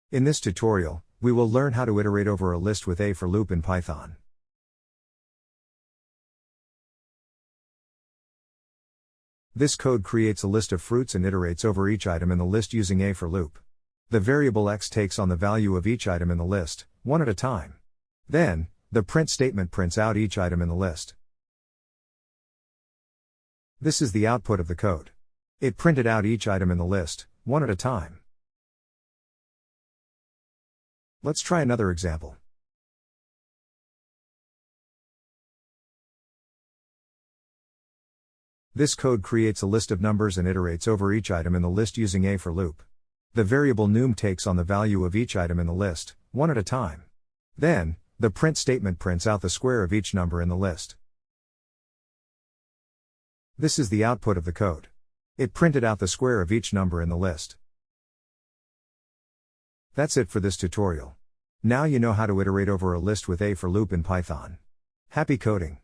In this tutorial, we will learn how to iterate over a list with a for loop in Python. This code creates a list of fruits and iterates over each item in the list using a for loop. The variable x takes on the value of each item in the list, one at a time. Then, the print statement prints out each item in the list. This is the output of the code. It printed out each item in the list, one at a time. Let's try another example. This code creates a list of numbers and iterates over each item in the list using a for loop. The variable num takes on the value of each item in the list, one at a time. Then, the print statement prints out the square of each number in the list. This is the output of the code. It printed out the square of each number in the list. That's it for this tutorial. Now you know how to iterate over a list with a for loop in Python. Happy coding!